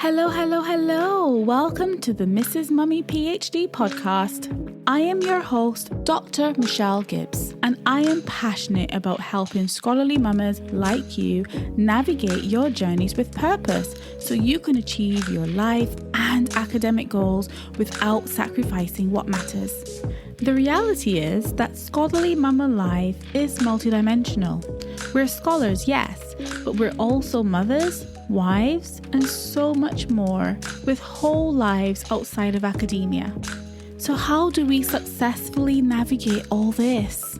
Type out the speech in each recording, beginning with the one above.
Hello, hello, hello. Welcome to the Mrs. Mummy PhD podcast. I am your host, Dr. Michelle Gibbs, and I am passionate about helping scholarly mamas like you navigate your journeys with purpose so you can achieve your life and academic goals without sacrificing what matters. The reality is that scholarly mama life is multidimensional. We're scholars, yes, but we're also mothers, wives, and so much more, with whole lives outside of academia. So how do we successfully navigate all this?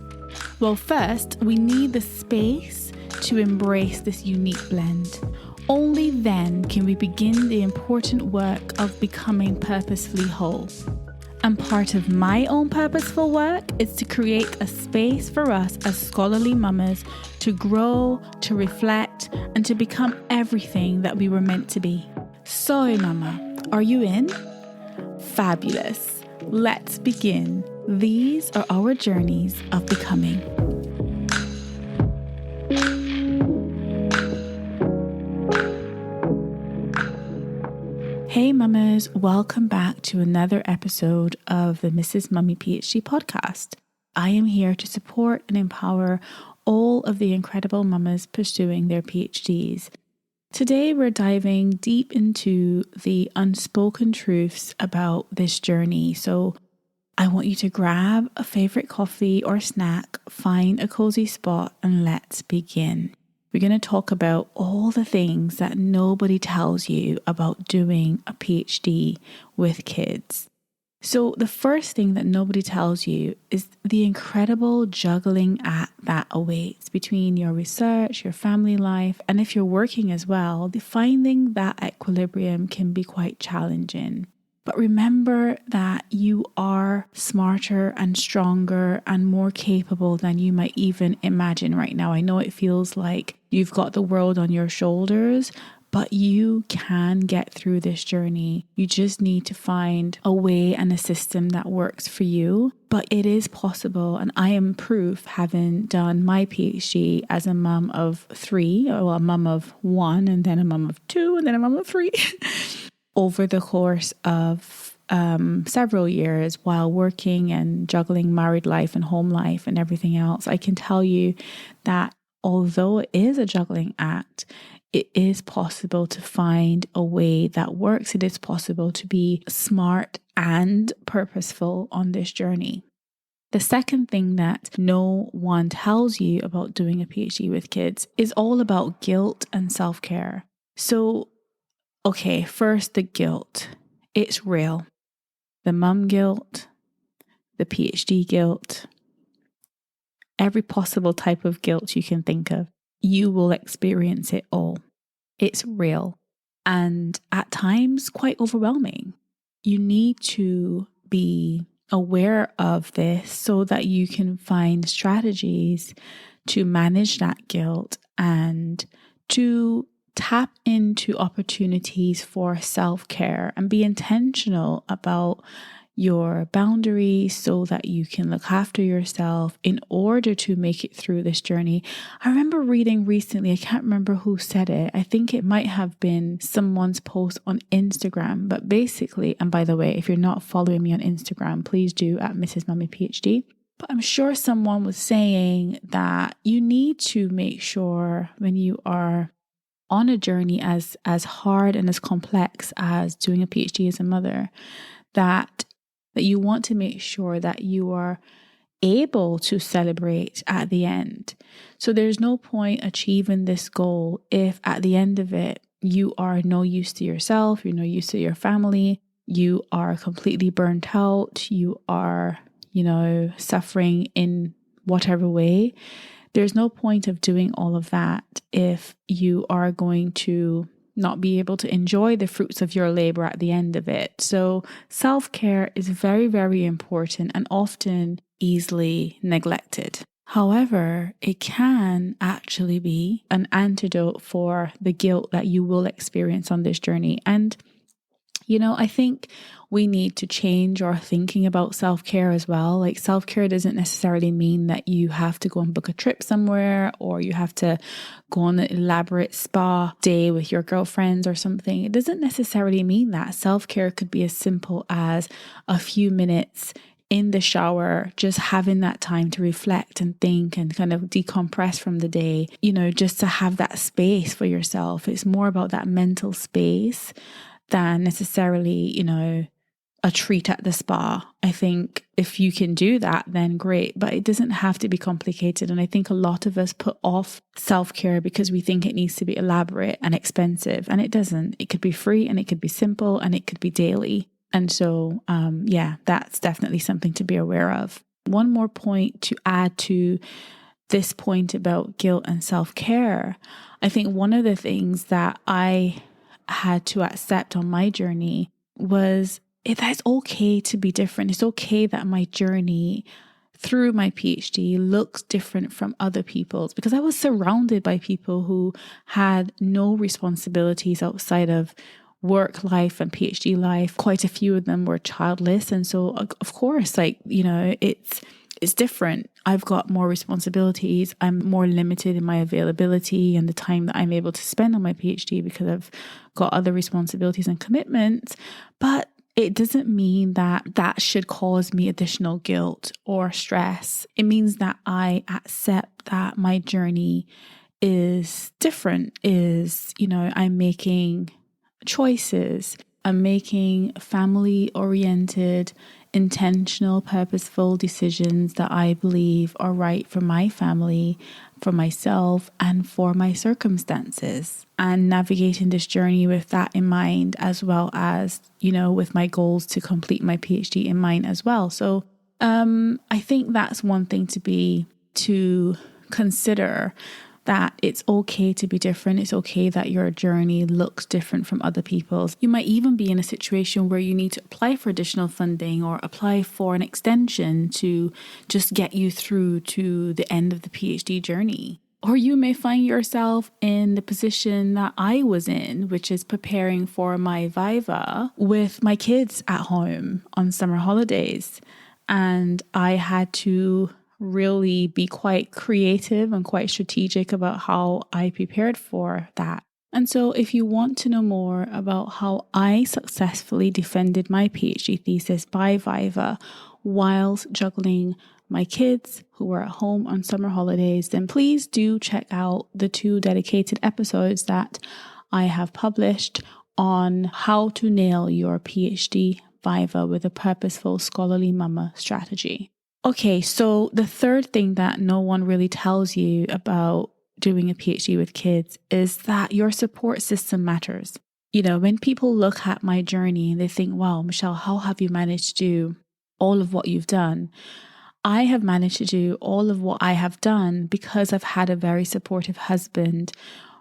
Well, first, we need the space to embrace this unique blend. Only then can we begin the important work of becoming purposefully whole. And part of my own purposeful work is to create a space for us as scholarly mamas to grow, to reflect, and to become everything that we were meant to be. So, mama, are you in? Fabulous. Let's begin. These are our journeys of becoming. Hey mamas, welcome back to another episode of the Mrs. Mummy PhD podcast. I am here to support and empower all of the incredible mamas pursuing their PhDs. Today we're diving deep into the unspoken truths about this journey. So I want you to grab a favorite coffee or snack, find a cozy spot, and let's begin. We're going to talk about all the things that nobody tells you about doing a PhD with kids. So the first thing that nobody tells you is the incredible juggling act that awaits between your research, your family life, and if you're working as well, finding that equilibrium can be quite challenging. But remember that you are smarter and stronger and more capable than you might even imagine right now. I know it feels like you've got the world on your shoulders, but you can get through this journey. You just need to find a way and a system that works for you. But it is possible, and I am proof, having done my PhD as a mum of three, or a mum of one, and then a mum of two, and then a mum of three. Over the course of several years while working and juggling married life and home life and everything else, I can tell you that although it is a juggling act, it is possible to find a way that works. It is possible to be smart and purposeful on this journey. The second thing that no one tells you about doing a PhD with kids is all about guilt and self-care. So okay, first the guilt. It's real. The mum guilt, the PhD guilt, every possible type of guilt you can think of. You will experience it all. It's real and at times quite overwhelming. You need to be aware of this so that you can find strategies to manage that guilt and to tap into opportunities for self-care and be intentional about your boundaries so that you can look after yourself in order to make it through this journey. I remember reading recently, I can't remember who said it. I think it might have been someone's post on Instagram, but basically, and by the way, if you're not following me on Instagram, please do at Mrs. Mummy PhD. But I'm sure someone was saying that you need to make sure when you are on a journey as hard and as complex as doing a PhD as a mother, that you want to make sure that you are able to celebrate at the end. So there's no point achieving this goal if at the end of it, you are no use to yourself, you're no use to your family, you are completely burnt out, you are, suffering in whatever way. There's no point of doing all of that if you are going to not be able to enjoy the fruits of your labor at the end of it. So self-care is very, very important and often easily neglected. However, it can actually be an antidote for the guilt that you will experience on this journey. And I think we need to change our thinking about self-care as well. Like, self-care doesn't necessarily mean that you have to go and book a trip somewhere, or you have to go on an elaborate spa day with your girlfriends or something. It doesn't necessarily mean that. Self-care could be as simple as a few minutes in the shower, just having that time to reflect and think and kind of decompress from the day, just to have that space for yourself. It's more about that mental space than necessarily, a treat at the spa. I think if you can do that, then great, but it doesn't have to be complicated. And I think a lot of us put off self-care because we think it needs to be elaborate and expensive, and it doesn't. It could be free, and it could be simple, and it could be daily. And so, that's definitely something to be aware of. One more point to add to this point about guilt and self-care. I think one of the things that I had to accept on my journey was that it's okay to be different. It's okay that my journey through my PhD looks different from other people's, because I was surrounded by people who had no responsibilities outside of work life and PhD life. Quite a few of them were childless. And so, of course, it's different. I've got more responsibilities. I'm more limited in my availability and the time that I'm able to spend on my PhD because I've got other responsibilities and commitments. But it doesn't mean that should cause me additional guilt or stress. It means that I accept that my journey is different, I'm making choices. I'm making family-oriented, intentional, purposeful decisions that I believe are right for my family, for myself, and for my circumstances. And navigating this journey with that in mind, as well as, with my goals to complete my PhD in mind as well. So I think that's one thing to consider, that it's okay to be different. It's okay that your journey looks different from other people's. You might even be in a situation where you need to apply for additional funding or apply for an extension to just get you through to the end of the PhD journey. Or you may find yourself in the position that I was in, which is preparing for my Viva with my kids at home on summer holidays. And I had to really be quite creative and quite strategic about how I prepared for that. And so if you want to know more about how I successfully defended my PhD thesis by Viva whilst juggling my kids who were at home on summer holidays, then please do check out the 2 dedicated episodes that I have published on how to nail your PhD Viva with a purposeful scholarly mama strategy. Okay, so the third thing that no one really tells you about doing a PhD with kids is that your support system matters. When people look at my journey and they think, wow, Michelle, how have you managed to do all of what you've done? I have managed to do all of what I have done because I've had a very supportive husband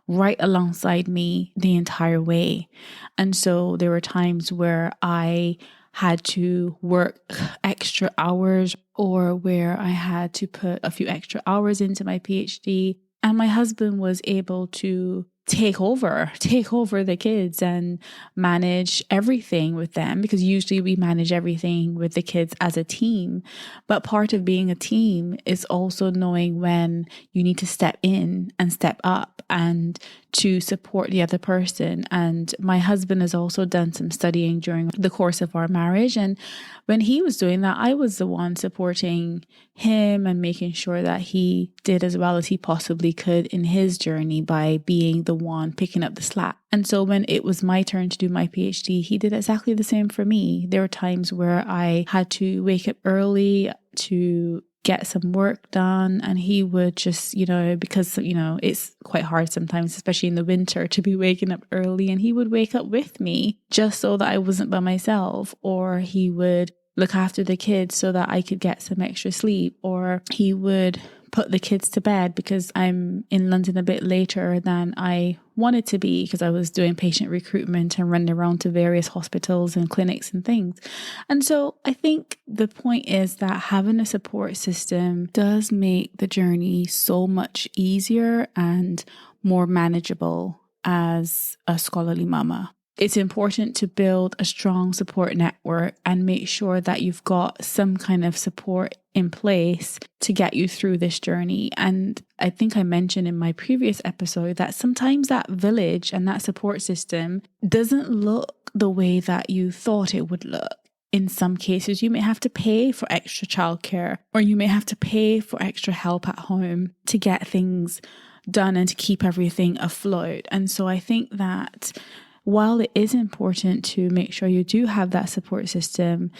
right alongside me the entire way. And so there were times where I had to work extra hours, or where I had to put a few extra hours into my PhD. And my husband was able to take over the kids and manage everything with them, because usually we manage everything with the kids as a team. But part of being a team is also knowing when you need to step in and step up and to support the other person. And my husband has also done some studying during the course of our marriage. And when he was doing that, I was the one supporting him and making sure that he did as well as he possibly could in his journey by being the one picking up the slack. And so when it was my turn to do my PhD, he did exactly the same for me. There were times where I had to wake up early to get some work done, and he would just, because, it's quite hard sometimes, especially in the winter, to be waking up early, and he would wake up with me just so that I wasn't by myself, or he would look after the kids so that I could get some extra sleep, or he would put the kids to bed because I'm in London a bit later than I wanted to be, because I was doing patient recruitment and running around to various hospitals and clinics and things. And so I think the point is that having a support system does make the journey so much easier and more manageable as a scholarly mama. it's important to build a strong support network and make sure that you've got some kind of support in place to get you through this journey. And I think I mentioned in my previous episode that sometimes that village and that support system doesn't look the way that you thought it would look. In some cases, you may have to pay for extra childcare, or you may have to pay for extra help at home to get things done and to keep everything afloat. And so I think that while it is important to make sure you do have that support system,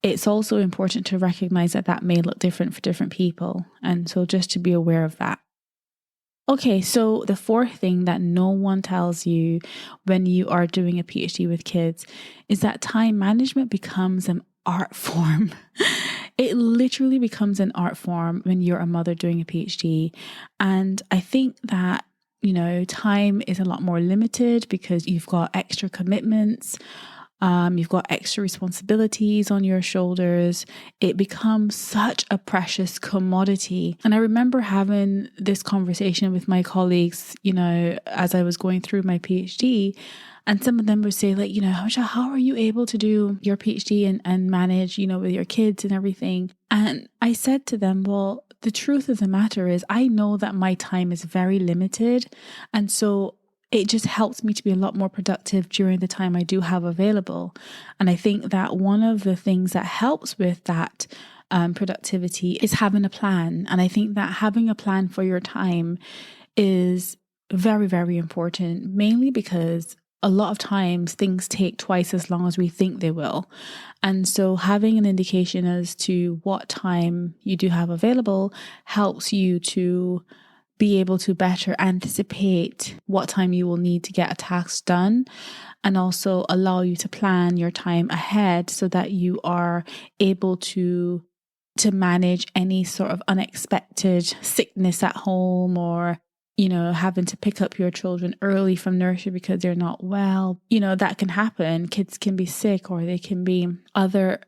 it's also important to recognize that that may look different for different people. And so just to be aware of that. Okay, so the fourth thing that no one tells you when you are doing a PhD with kids is that time management becomes an art form. It literally becomes an art form when you're a mother doing a PhD. And I think that time is a lot more limited because you've got extra commitments, you've got extra responsibilities on your shoulders. It becomes such a precious commodity. And I remember having this conversation with my colleagues, as I was going through my PhD, and some of them would say like, how are you able to do your PhD and manage, with your kids and everything? And I said to them, well, the truth of the matter is I know that my time is very limited. And so it just helps me to be a lot more productive during the time I do have available. And I think that one of the things that helps with that productivity is having a plan. And I think that having a plan for your time is very, very important, mainly because a lot of times things take twice as long as we think they will. And so having an indication as to what time you do have available helps you to be able to better anticipate what time you will need to get a task done, and also allow you to plan your time ahead so that you are able to manage any sort of unexpected sickness at home, or having to pick up your children early from nursery because they're not well. That can happen. Kids can be sick, or they can be other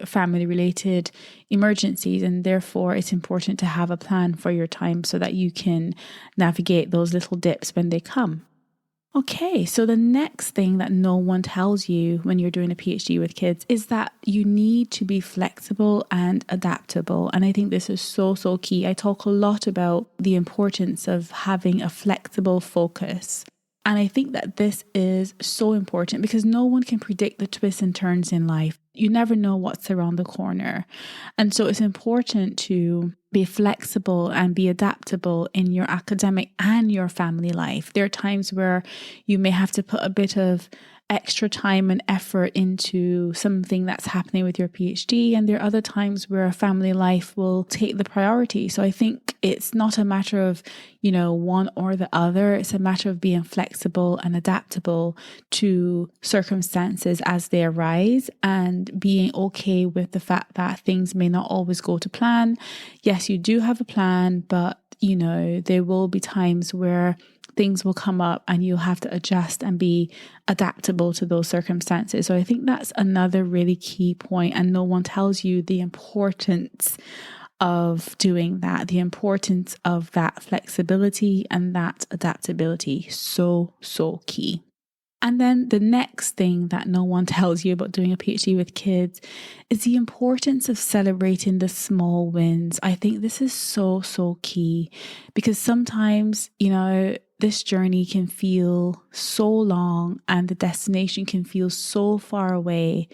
family related emergencies, and therefore it's important to have a plan for your time so that you can navigate those little dips when they come. Okay, so the next thing that no one tells you when you're doing a PhD with kids is that you need to be flexible and adaptable. And I think this is so, so key. I talk a lot about the importance of having a flexible focus. And I think that this is so important because no one can predict the twists and turns in life. You never know what's around the corner. And so it's important to be flexible and be adaptable in your academic and your family life. There are times where you may have to put a bit of extra time and effort into something that's happening with your PhD, and there are other times where family life will take the priority. So I think it's not a matter of, one or the other. It's a matter of being flexible and adaptable to circumstances as they arise, and being okay with the fact that things may not always go to plan. Yes, you do have a plan, but there will be times where things will come up and you'll have to adjust and be adaptable to those circumstances. So I think that's another really key point, and no one tells you the importance of doing that, the importance of that flexibility and that adaptability. So, so key. And then the next thing that no one tells you about doing a PhD with kids is the importance of celebrating the small wins. I think this is so, so key because sometimes, this journey can feel so long and the destination can feel so far away.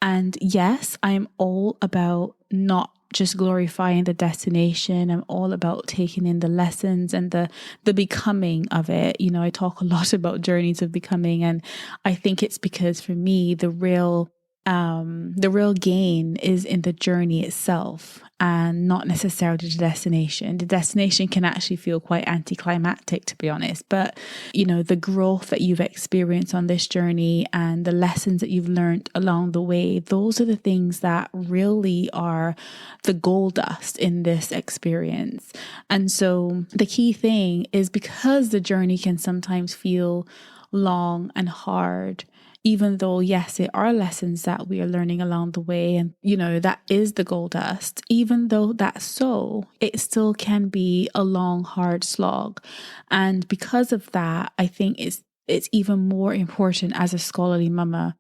And yes, I'm all about not just glorifying the destination. I'm all about taking in the lessons and the becoming of it. I talk a lot about journeys of becoming, and I think it's because for me, the real gain is in the journey itself and not necessarily the destination. The destination can actually feel quite anticlimactic, to be honest. But, the growth that you've experienced on this journey and the lessons that you've learned along the way, those are the things that really are the gold dust in this experience. And so the key thing is, because the journey can sometimes feel long and hard, even though, yes, there are lessons that we are learning along the way, and, that is the gold dust. Even though that's so, it still can be a long, hard slog. And because of that, I think it's even more important as a scholarly mama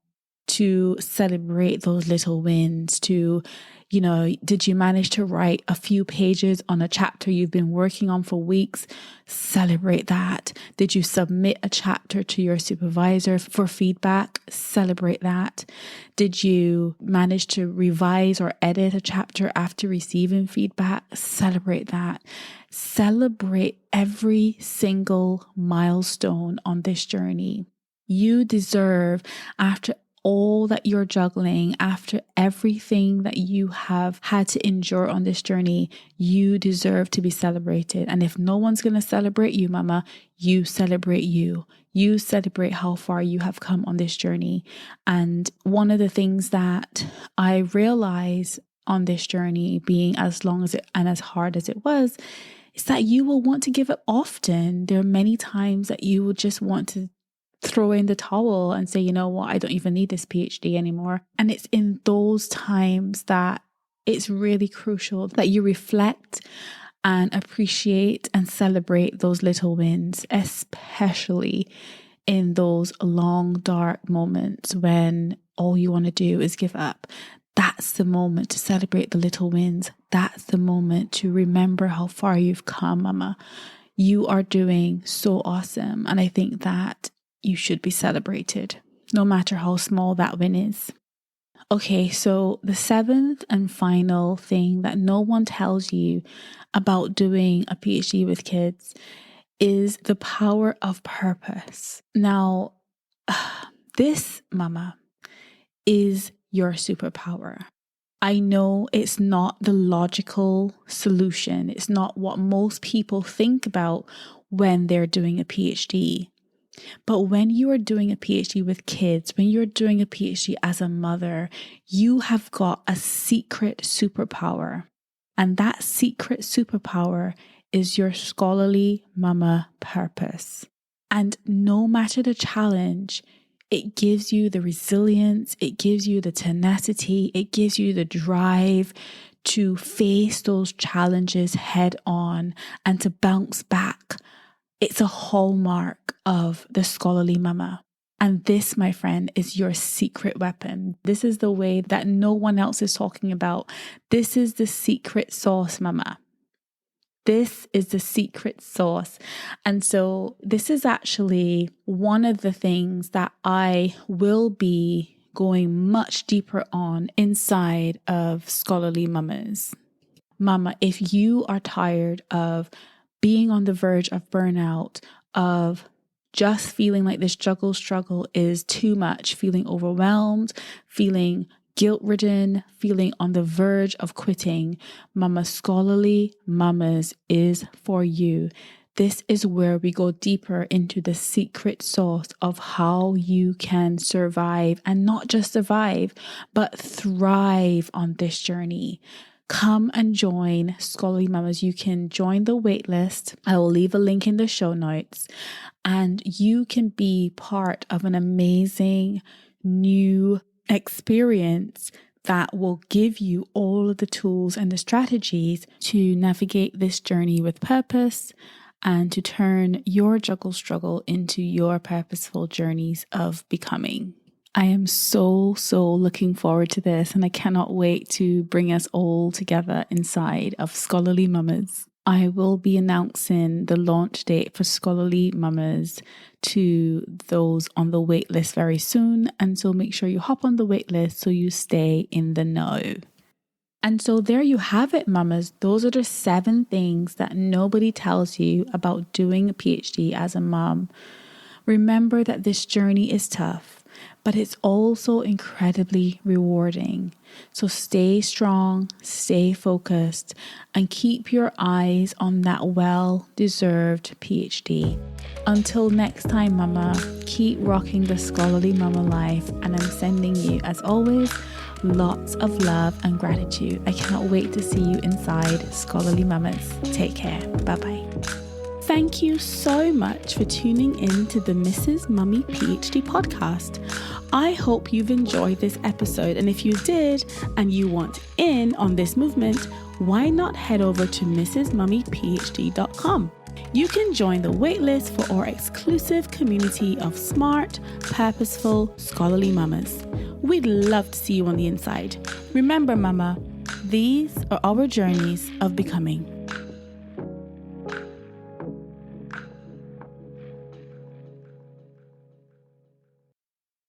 to celebrate those little wins, to, did you manage to write a few pages on a chapter you've been working on for weeks? Celebrate that. Did you submit a chapter to your supervisor for feedback? Celebrate that. Did you manage to revise or edit a chapter after receiving feedback? Celebrate that. Celebrate every single milestone on this journey. You deserve, after all that you're juggling, after everything that you have had to endure on this journey, you deserve to be celebrated. And if no one's going to celebrate you, mama, you celebrate you. You celebrate how far you have come on this journey. And one of the things that I realized on this journey, being as long as it and as hard as it was, is that you will want to give up often. There are many times that you will just want to throw in the towel and say, you know what, I don't even need this PhD anymore. And it's in those times that it's really crucial that you reflect and appreciate and celebrate those little wins, especially in those long, dark moments when all you want to do is give up. That's the moment to celebrate the little wins. That's the moment to remember how far you've come, mama. You are doing so awesome. And I think that you should be celebrated, no matter how small that win is. Okay, so the seventh and final thing that no one tells you about doing a PhD with kids is the power of purpose. Now, this, mama, is your superpower. I know it's not the logical solution. It's not what most people think about when they're doing a PhD. But when you are doing a PhD with kids, when you're doing a PhD as a mother, you have got a secret superpower. And that secret superpower is your scholarly mama purpose. And no matter the challenge, it gives you the resilience, it gives you the tenacity, it gives you the drive to face those challenges head on and to bounce back. It's a hallmark of the scholarly mama. And this, my friend, is your secret weapon. This is the way that no one else is talking about. This is the secret sauce, mama. This is the secret sauce. And so this is actually one of the things that I will be going much deeper on inside of Scholarly Mamas. Mama, if you are tired of being on the verge of burnout, of just feeling like this struggle is too much, feeling overwhelmed, feeling guilt-ridden, feeling on the verge of quitting, Mama, Scholarly Mamas is for you. This is where we go deeper into the secret sauce of how you can survive, and not just survive, but thrive on this journey. Come and join Scholarly Mamas. You can join the waitlist. I will leave a link in the show notes, and you can be part of an amazing new experience that will give you all of the tools and the strategies to navigate this journey with purpose and to turn your struggle into your purposeful journeys of becoming. I am so looking forward to this, and I cannot wait to bring us all together inside of Scholarly Mamas. I will be announcing the launch date for Scholarly Mamas to those on the waitlist very soon, and so make sure you hop on the waitlist so you stay in the know. And so there you have it, mamas. Those are the 7 things that nobody tells you about doing a PhD as a mom. Remember that this journey is tough, but it's also incredibly rewarding. So stay strong, stay focused, and keep your eyes on that well-deserved PhD. Until next time, mama, keep rocking the scholarly mama life, and I'm sending you, as always, lots of love and gratitude. I cannot wait to see you inside Scholarly Mamas. Take care. Bye-bye. Thank you so much for tuning in to the Mrs. Mummy PhD podcast. I hope you've enjoyed this episode, and if you did and you want in on this movement, why not head over to mrsmummyphd.com? You can join the waitlist for our exclusive community of smart, purposeful, scholarly mamas. We'd love to see you on the inside. Remember, mama, these are our journeys of becoming.